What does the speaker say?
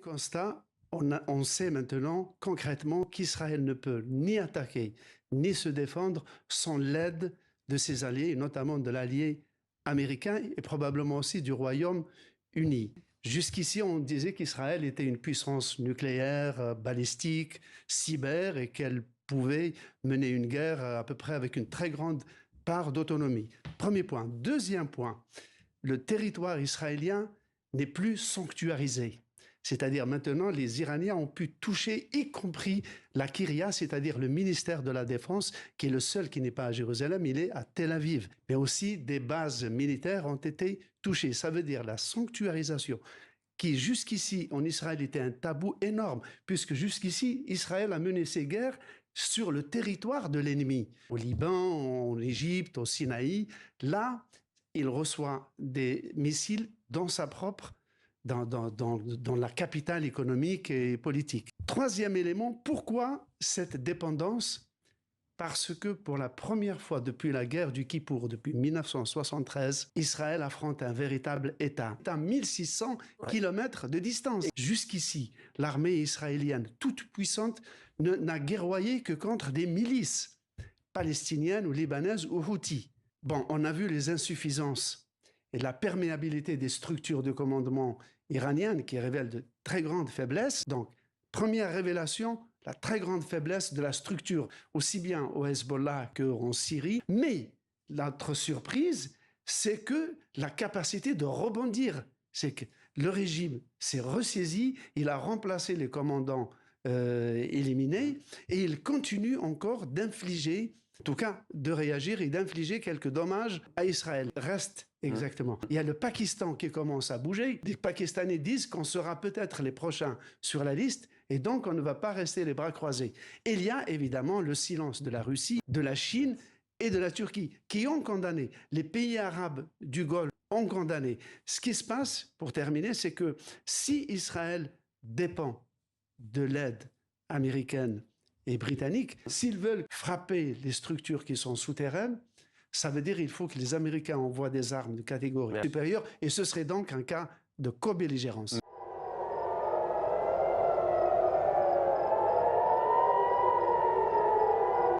constat, on sait maintenant concrètement qu'Israël ne peut ni attaquer, ni se défendre sans l'aide de ses alliés, notamment de l'allié américain et probablement aussi du Royaume-Uni. Jusqu'ici, on disait qu'Israël était une puissance nucléaire, balistique, cyber et qu'elle pouvait mener une guerre à peu près avec une très grande part d'autonomie. Premier point. Deuxième point, le territoire israélien n'est plus sanctuarisé. C'est-à-dire maintenant, les Iraniens ont pu toucher, y compris la Kyria, c'est-à-dire le ministère de la Défense, qui est le seul qui n'est pas à Jérusalem, il est à Tel Aviv. Mais aussi des bases militaires ont été touchées. Ça veut dire la sanctuarisation, qui jusqu'ici en Israël était un tabou énorme, puisque jusqu'ici, Israël a mené ses guerres sur le territoire de l'ennemi. Au Liban, en Égypte, au Sinaï, là, il reçoit des missiles dans sa propre dans la capitale économique et politique. Troisième élément, pourquoi cette dépendance? Parce que pour la première fois depuis la guerre du Kippour, depuis 1973, Israël affronte un véritable État à 1600 km de distance. Jusqu'ici, l'armée israélienne, toute puissante, n'a guerroyé que contre des milices palestiniennes ou libanaises ou houthis. Bon, on a vu les insuffisances et la perméabilité des structures de commandement iraniennes qui révèlent de très grandes faiblesses. Donc, première révélation, la très grande faiblesse de la structure, aussi bien au Hezbollah qu'en Syrie. Mais l'autre surprise, c'est que la capacité de rebondir, c'est que le régime s'est ressaisi, il a remplacé les commandants éliminés et il continue encore d'infliger, en tout cas de réagir et d'infliger quelques dommages à Israël. Reste exactement. Il y a le Pakistan qui commence à bouger. Les Pakistanais disent qu'on sera peut-être les prochains sur la liste et donc on ne va pas rester les bras croisés. Et il y a évidemment le silence de la Russie, de la Chine et de la Turquie qui ont condamné. Les pays arabes du Golfe ont condamné. Ce qui se passe, pour terminer, c'est que si Israël dépend de l'aide américaine et britannique, s'ils veulent frapper les structures qui sont souterraines, ça veut dire qu'il faut que les Américains envoient des armes de catégorie supérieure et ce serait donc un cas de co-belligérance.